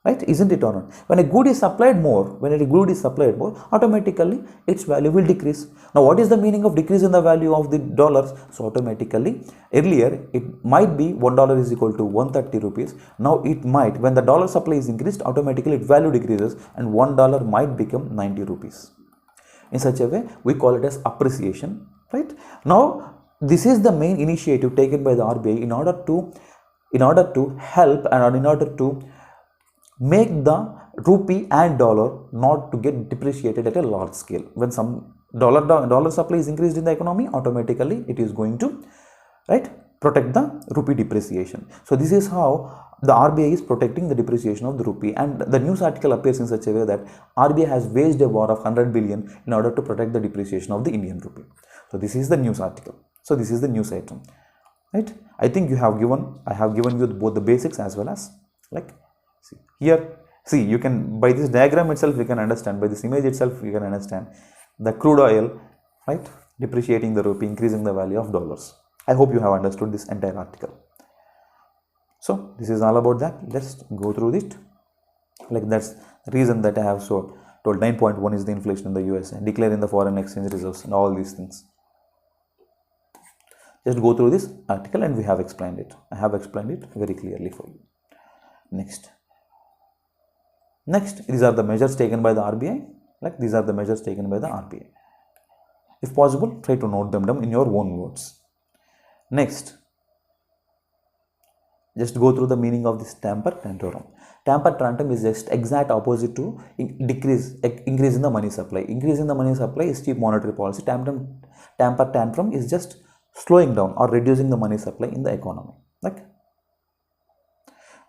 Right? Isn't it or not? When a good is supplied more, automatically its value will decrease. Now, what is the meaning of decrease in the value of the dollars? So, automatically, earlier it might be $1 is equal to 130 rupees. Now, it might, when the dollar supply is increased, automatically its value decreases and $1 might become 90 rupees. In such a way, we call it as appreciation. Right? Now, this is the main initiative taken by the RBI in order to help and in order to make the rupee and dollar not to get depreciated at a large scale. When some dollar supply is increased in the economy, automatically it is going to protect the rupee depreciation. So this is how the RBI is protecting the depreciation of the rupee, and the news article appears in such a way that RBI has waged a war of 100 billion in order to protect the depreciation of the Indian rupee. So this is the news article. So this is the news item. Right? I think I have given you both the basics as well as you can, by this diagram itself you can understand, by this image itself you can understand the crude oil, right, depreciating the rupee, increasing the value of dollars. I hope you have understood this entire article. So this is all about that. Let's go through it. That's the reason that I have told 9.1 is the inflation in the US, declaring the foreign exchange reserves and all these things. Just go through this article and we have explained it. I have explained it very clearly for you. Next, these are the measures taken by the RBI. These are the measures taken by the RBI. If possible, try to note them down in your own words. Next, just go through the meaning of this temper tantrum. Temper tantrum is just exact opposite to increase in the money supply. Increase in the money supply is cheap monetary policy. Temper tantrum is just slowing down or reducing the money supply in the economy.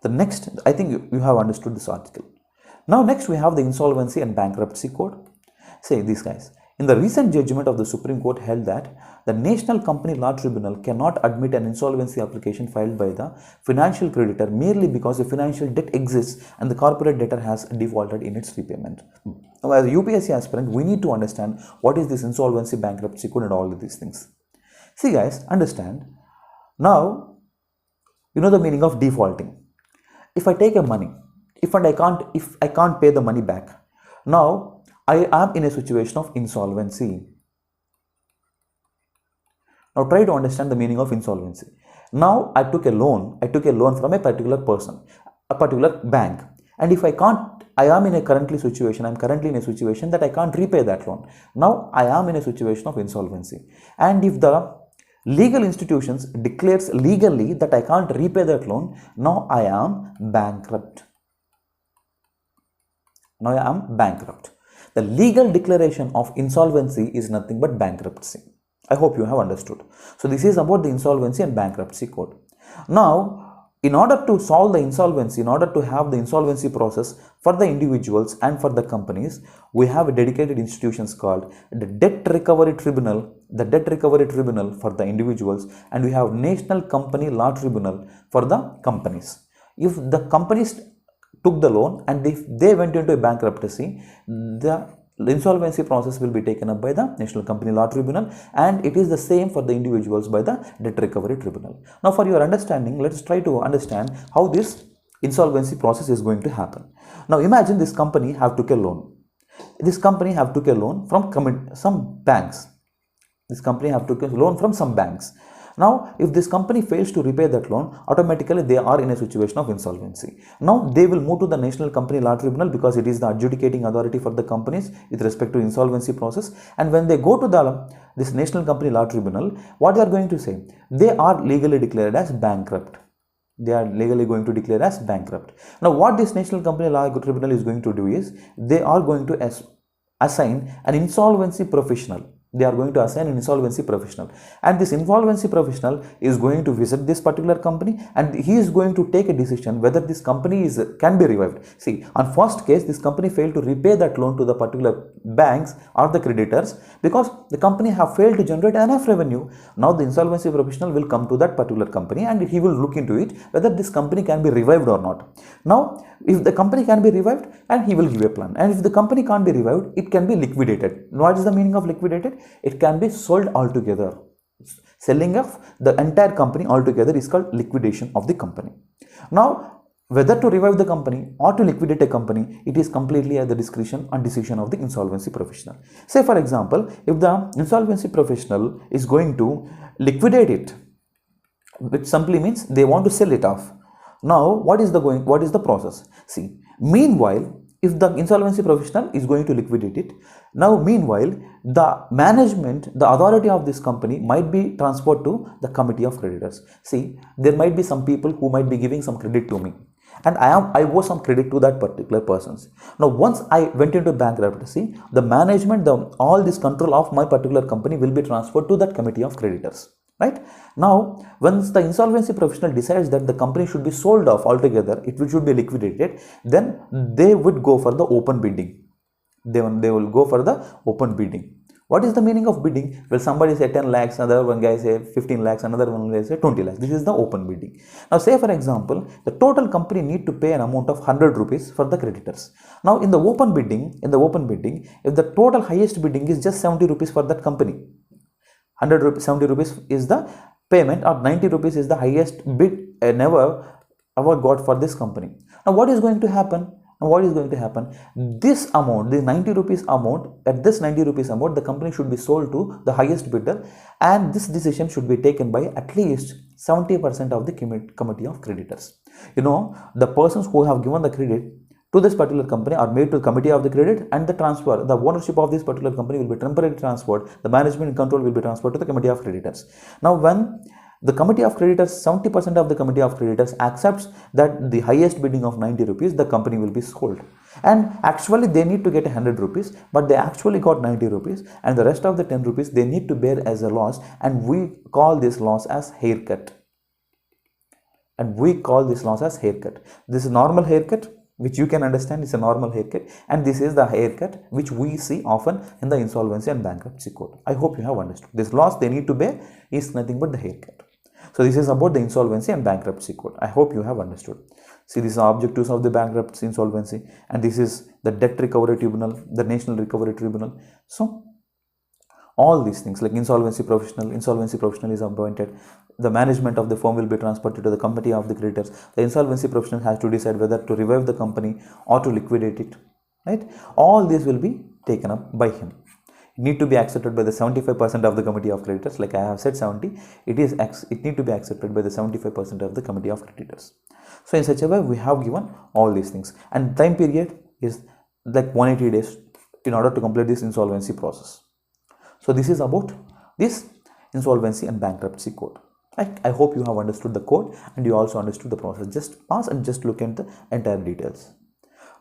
The next, I think you have understood this article. Now next we have the Insolvency and Bankruptcy Code. Say these guys. In the recent judgment of the Supreme Court held that the National Company Law Tribunal cannot admit an insolvency application filed by the financial creditor merely because a financial debt exists and the corporate debtor has defaulted in its repayment. Now, as a UPSC aspirant, we need to understand what is this Insolvency, Bankruptcy Code and all of these things. See guys, understand. Now, you know the meaning of defaulting. If I take a money, if I can't pay the money back, now I am in a situation of insolvency. Now try to understand the meaning of insolvency. Now I took a loan from a particular person, a particular bank, and if I am currently in a situation that I can't repay that loan. Now I am in a situation of insolvency, and if the legal institutions declares legally that I can't repay that loan, now I am bankrupt. The legal declaration of insolvency is nothing but bankruptcy. I hope you have understood. So this is about the Insolvency and Bankruptcy Code. Now, In order to solve the insolvency, in order to have the insolvency process for the individuals and for the companies, we have a dedicated institutions called the Debt Recovery Tribunal, for the individuals, and we have National Company Law Tribunal for the companies. If the companies took the loan and if they went into a bankruptcy, the insolvency process will be taken up by the National Company Law Tribunal, and it is the same for the individuals by the Debt Recovery Tribunal. Now, for your understanding, let's try to understand how this insolvency process is going to happen. Now, imagine this company have took a loan. This company have took a loan from some banks. This company have took a loan from some banks. Now, if this company fails to repay that loan, automatically they are in a situation of insolvency. Now, they will move to the National Company Law Tribunal because it is the adjudicating authority for the companies with respect to insolvency process. And when they go to this National Company Law Tribunal, what they are going to say? They are legally declared as bankrupt. They are legally going to declare as bankrupt. Now, what this National Company Law Tribunal is going to do is, they are going to assign an insolvency professional. They are going to assign an insolvency professional, and this insolvency professional is going to visit this particular company, and he is going to take a decision whether this company can be revived. See, on first case, this company failed to repay that loan to the particular banks or the creditors because the company have failed to generate enough revenue. Now, the insolvency professional will come to that particular company and he will look into it whether this company can be revived or not. Now, if the company can be revived, and he will give a plan, and if the company can't be revived, it can be liquidated. What is the meaning of liquidated? It can be sold altogether. Selling of the entire company altogether is called liquidation of the company. Now, whether to revive the company or to liquidate a company, it is completely at the discretion and decision of the insolvency professional. Say, for example, if the insolvency professional is going to liquidate it, which simply means they want to sell it off. Now, what is the process? See, meanwhile, if the insolvency professional is going to liquidate it, now meanwhile, the management, the authority of this company might be transferred to the committee of creditors. See, there might be some people who might be giving some credit to me, and I owe some credit to that particular persons. Now, once I went into bankruptcy, the management, all this control of my particular company will be transferred to that committee of creditors. Right? Now, once the insolvency professional decides that the company should be sold off altogether, it should be liquidated, then they would go for the open bidding. They will go for the open bidding. What is the meaning of bidding? Well, somebody say 10 lakhs, another one guy say 15 lakhs, another one guy say 20 lakhs. This is the open bidding. Now, say for example, the total company need to pay an amount of 100 rupees for the creditors. Now, in the open bidding, if the total highest bidding is just 70 rupees for that company, 100 rupees, 70 rupees is the payment, or 90 rupees is the highest bid ever got for this company. Now, what is going to happen? This amount, the 90 rupees amount, at this 90 rupees amount, the company should be sold to the highest bidder, and this decision should be taken by at least 70% of the committee of creditors. You know, the persons who have given the credit to this particular company are made to the committee of the credit, and the ownership of this particular company will be temporarily transferred. The management and control will be transferred to the committee of creditors. Now, when the committee of creditors, 70% of the committee of creditors accepts that the highest bidding of 90 rupees, the company will be sold. And actually they need to get 100 rupees, but they actually got 90 rupees, and the rest of the 10 rupees they need to bear as a loss, and we call this loss as haircut. This is normal haircut, which you can understand is a normal haircut, and this is the haircut which we see often in the insolvency and bankruptcy court. I hope you have understood. This loss they need to bear is nothing but the haircut. So this is about the insolvency and bankruptcy court. I hope you have understood. See, these are objectives of the bankruptcy insolvency, and this is the Debt Recovery Tribunal, the National Recovery Tribunal. So all these things like insolvency professional is appointed, the management of the firm will be transferred to the committee of the creditors. The insolvency professional has to decide whether to revive the company or to liquidate it, right? All this will be taken up by him. It need to be accepted by the 75% of the committee of creditors. Like I have said 70, it need to be accepted by the 75% of the committee of creditors. So in such a way, we have given all these things, and time period is like 180 days in order to complete this insolvency process. So this is about this insolvency and bankruptcy code. I hope you have understood the code and you also understood the process. Just pause and just look at the entire details.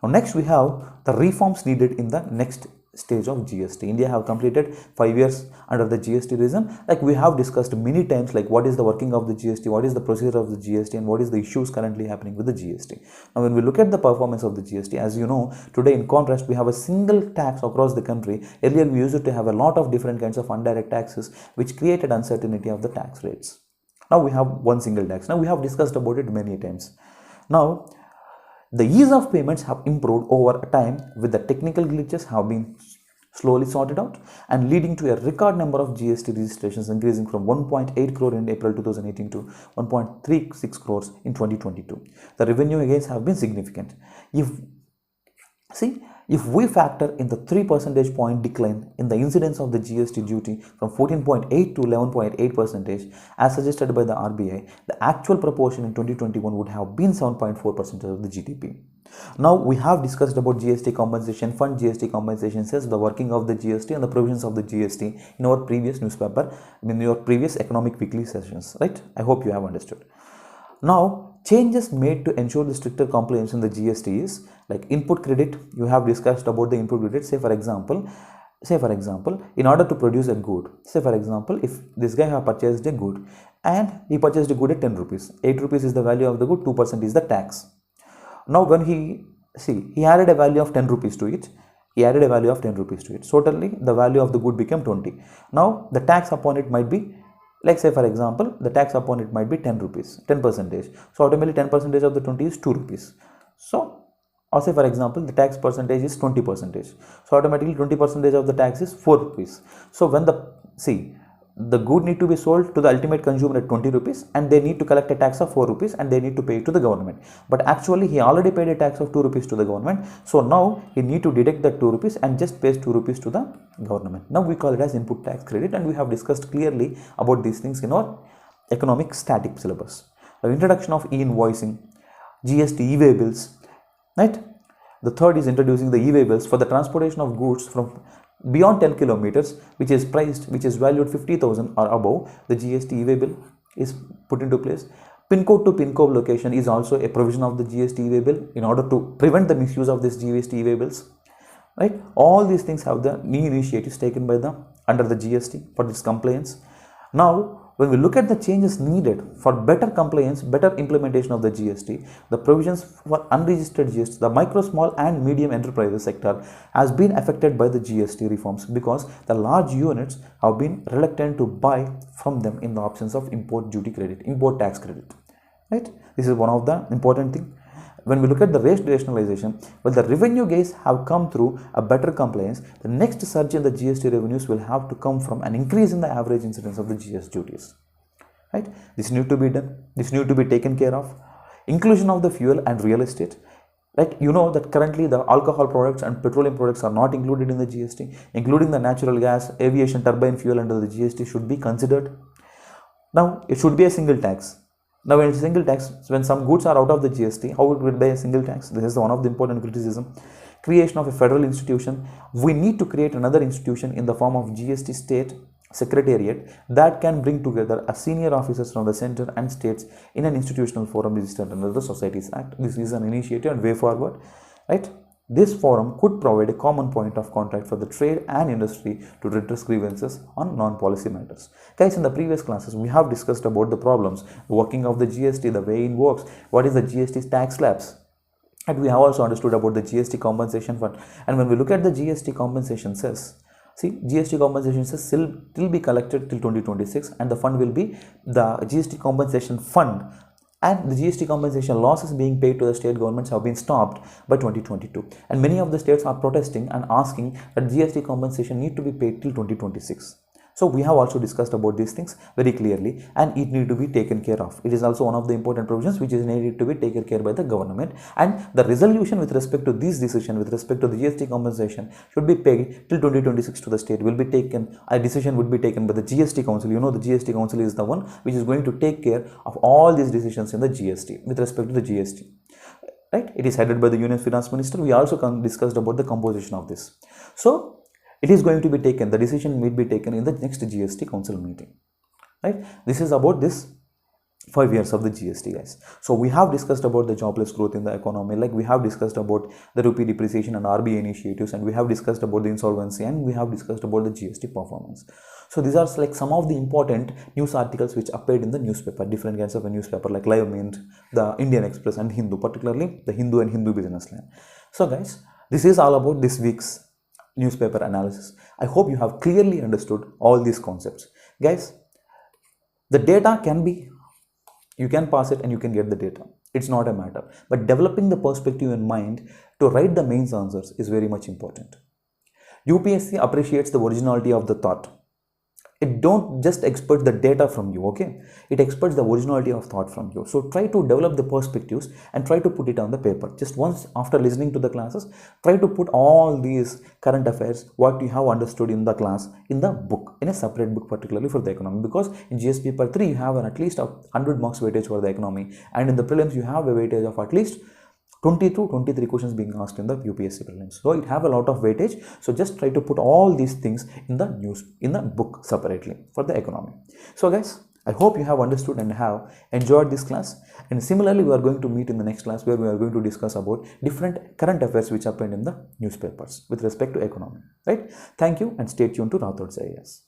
Now next we have the reforms needed in the next stage of GST. India have completed 5 years under the GST regime. Like we have discussed many times, like what is the working of the GST, what is the procedure of the GST, and what is the issues currently happening with the GST. Now when we look at the performance of the GST, as you know, today in contrast we have a single tax across the country. Earlier we used to have a lot of different kinds of indirect taxes which created uncertainty of the tax rates. Now we have one single tax. Now we have discussed about it many times. Now the ease of payments have improved over time with the technical glitches have been slowly sorted out and leading to a record number of GST registrations increasing from 1.8 crore in April 2018 to 1.36 crores in 2022. The revenue gains have been significant. If we factor in the 3 percentage point decline in the incidence of the GST duty from 14.8 to 11.8% as suggested by the RBI, the actual proportion in 2021 would have been 7.4% of the GDP. Now we have discussed about GST compensation fund, GST compensation cess, the working of the GST and the provisions of the GST in our previous newspaper, in your previous economic weekly sessions, right? I hope you have understood. Now, changes made to ensure the stricter compliance in the GST is like input credit. You have discussed about the input credit. Say for example, in order to produce a good, say for example, if this guy have purchased a good and he purchased a good at 10 rupees, 8 rupees is the value of the good, 2% is the tax. Now when he added a value of 10 rupees to it, so totally the value of the good became 20. Now the tax upon it might be, like say for example, the tax upon it might be 10 rupees, 10%. So automatically 10% of the 20 is 2 rupees. So, or say for example, the tax percentage is 20%. So automatically 20% of the tax is 4 rupees. So when the good need to be sold to the ultimate consumer at 20 rupees and they need to collect a tax of 4 rupees and they need to pay it to the government. But actually he already paid a tax of 2 rupees to the government. So now he need to deduct that 2 rupees and just pays 2 rupees to the government. Now we call it as input tax credit and we have discussed clearly about these things in our economic static syllabus. The introduction of e-invoicing, GST e-way bills, right? The third is introducing the e-way bills for the transportation of goods from beyond 10 kilometers, which is valued 50,000 or above. The GST e-way bill is put into place. Pin code to pin code location is also a provision of the GST e-way bill in order to prevent the misuse of this GST e-way bills. Right? All these things have the new initiatives taken by under the GST for this compliance. Now, when we look at the changes needed for better compliance, better implementation of the GST, the provisions for unregistered GST, the micro, small and medium enterprises sector has been affected by the GST reforms because the large units have been reluctant to buy from them in the absence of import duty credit, import tax credit. Right? This is one of the important things. When we look at the rate rationalization, well, the revenue gains have come through a better compliance. The next surge in the GST revenues will have to come from an increase in the average incidence of the GST duties. Right? This need to be done. This need to be taken care of. Inclusion of the fuel and real estate. Right? You know that currently the alcohol products and petroleum products are not included in the GST, including the natural gas, aviation turbine fuel under the GST should be considered. Now, it should be a single tax. Now, when it's a single tax, when some goods are out of the GST, how it will be a single tax? This is one of the important criticism. Creation of a federal institution. We need to create another institution in the form of GST state secretariat that can bring together a senior officers from the center and states in an institutional forum registered under the Societies Act. This is an initiative and way forward, right? This forum could provide a common point of contact for the trade and industry to redress grievances on non-policy matters. Guys, in the previous classes, we have discussed about the problems, the working of the GST, the way it works, what is the GST tax slabs. And we have also understood about the GST compensation fund. And when we look at the GST compensation cess, GST compensation cess still be collected till 2026 and the fund will be the GST compensation fund. And the GST compensation losses being paid to the state governments have been stopped by 2022. And many of the states are protesting and asking that GST compensation need to be paid till 2026. So we have also discussed about these things very clearly and it need to be taken care of. It is also one of the important provisions which is needed to be taken care by the government, and the resolution with respect to this decision with respect to the GST compensation should be paid till 2026 to the state will be taken. A decision would be taken by the GST council. You know, the GST council is the one which is going to take care of all these decisions in the GST with respect to the GST. Right? It is headed by the Union Finance Minister. We also discussed about the composition of this. So it is going to be taken, the decision may be taken in the next GST council meeting. Right? This is about this 5 years of the GST, guys. So we have discussed about the jobless growth in the economy, like we have discussed about the rupee depreciation and RBI initiatives, and we have discussed about the insolvency, and we have discussed about the GST performance. So these are like some of the important news articles which appeared in the newspaper, different kinds of a newspaper like Live Mint, the Indian Express, and Hindu, particularly the Hindu and Hindu Business Line. So guys, this is all about this week's newspaper analysis. I hope you have clearly understood all these concepts. Guys, the data can be, you can pass it and you can get the data. It's not a matter. But developing the perspective in mind to write the mains answers is very much important. UPSC appreciates the originality of the thought. It don't just expect the data from you, okay? It expects the originality of thought from you. So try to develop the perspectives and try to put it on the paper. Just once after listening to the classes, try to put all these current affairs, what you have understood in the class, in the book, in a separate book, particularly for the economy. Because in GS paper 3, you have at least 100 marks weightage for the economy. And in the prelims, you have a weightage of at least 20 to 23 questions being asked in the UPSC prelims. So it have a lot of weightage. So just try to put all these things in the book separately for the economy. So guys, I hope you have understood and have enjoyed this class. And similarly, we are going to meet in the next class where we are going to discuss about different current affairs which happened in the newspapers with respect to economy. Right? Thank you and stay tuned to Rathods IAS.